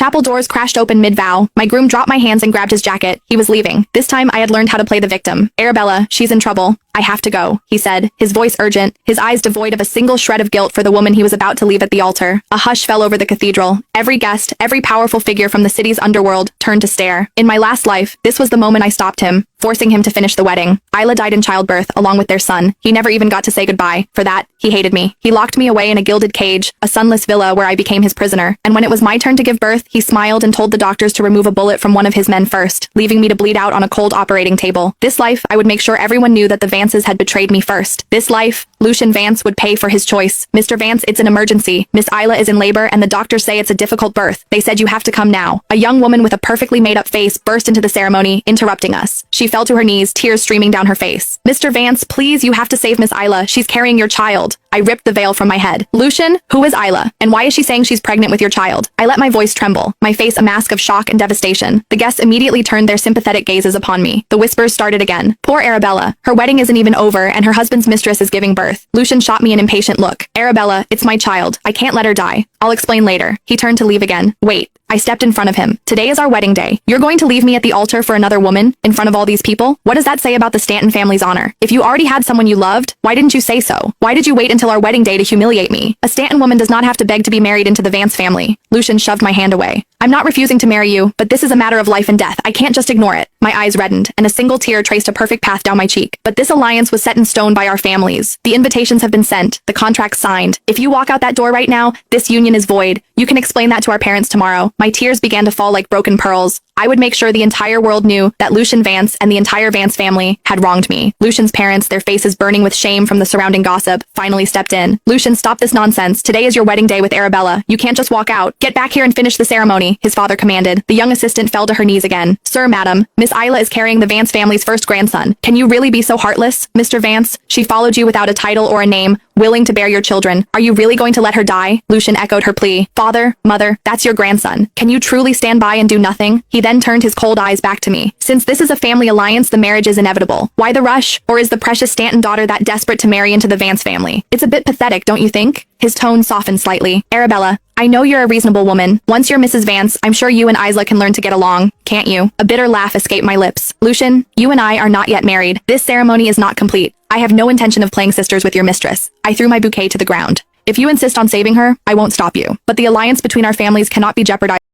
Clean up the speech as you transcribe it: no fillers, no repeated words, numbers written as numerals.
Chapel doors crashed open mid-vow. My groom dropped my hands and grabbed his jacket. He was leaving. This time I had learned how to play the victim. Arabella, she's in trouble. I have to go, he said, his voice urgent, his eyes devoid of a single shred of guilt for the woman he was about to leave at the altar. A hush fell over the cathedral. Every guest, every powerful figure from the city's underworld, turned to stare. In my last life, this was the moment I stopped him, forcing him to finish the wedding. Isla died in childbirth, along with their son. He never even got to say goodbye. For that, he hated me. He locked me away in a gilded cage, a sunless villa where I became his prisoner. And when it was my turn to give birth, he smiled and told the doctors to remove a bullet from one of his men first, leaving me to bleed out on a cold operating table. This life, I would make sure everyone knew that the Vances had betrayed me first. This life, Lucian Vance would pay for his choice. Mr. Vance, it's an emergency. Miss Isla is in labor and the doctors say it's a difficult birth. They said you have to come now. A young woman with a perfectly made-up face burst into the ceremony, interrupting us. She fell to her knees, tears streaming down her face. Mr. Vance, please, you have to save Miss Isla. She's carrying your child. I ripped the veil from my head. Lucian, who is Isla? And why is she saying she's pregnant with your child? I let my voice tremble, my face a mask of shock and devastation. The guests immediately turned their sympathetic gazes upon me. The whispers started again. Poor Arabella. Her wedding isn't even over and her husband's mistress is giving birth. Lucian shot me an impatient look. Arabella, it's my child. I can't let her die. I'll explain later. He turned to leave again. Wait. I stepped in front of him. Today is our wedding day. You're going to leave me at the altar for another woman, in front of all these people? What does that say about the Stanton family's honor? If you already had someone you loved, why didn't you say so? Why did you wait until our wedding day to humiliate me? A Stanton woman does not have to beg to be married into the Vance family. Lucian shoved my hand away. I'm not refusing to marry you, but this is a matter of life and death. I can't just ignore it. My eyes reddened, and a single tear traced a perfect path down my cheek. But this alliance was set in stone by our families. The invitations have been sent, the contracts signed. If you walk out that door right now, this union is void. You can explain that to our parents tomorrow. My tears began to fall like broken pearls. I would make sure the entire world knew that Lucian Vance and the entire Vance family had wronged me. Lucian's parents, their faces burning with shame from the surrounding gossip, finally stepped in. Lucian, stop this nonsense. Today is your wedding day with Arabella. You can't just walk out. Get back here and finish the ceremony, his father commanded. The young assistant fell to her knees again. Sir, madam, Miss Isla is carrying the Vance family's first grandson. Can you really be so heartless? Mr. Vance, she followed you without a title or a name, willing to bear your children. Are you really going to let her die? Lucian echoed her plea. Father, mother, that's your grandson. Can you truly stand by and do nothing? He then turned his cold eyes back to me. Since this is a family alliance, the marriage is inevitable. Why the rush? Or is the precious Stanton daughter that desperate to marry into the Vance family? It's a bit pathetic, don't you think? His tone softened slightly. Arabella, I know you're a reasonable woman. Once you're Mrs. Vance, I'm sure you and Isla can learn to get along, can't you? A bitter laugh escaped my lips. Lucian, you and I are not yet married. This ceremony is not complete. I have no intention of playing sisters with your mistress. I threw my bouquet to the ground. If you insist on saving her, I won't stop you. But the alliance between our families cannot be jeopardized.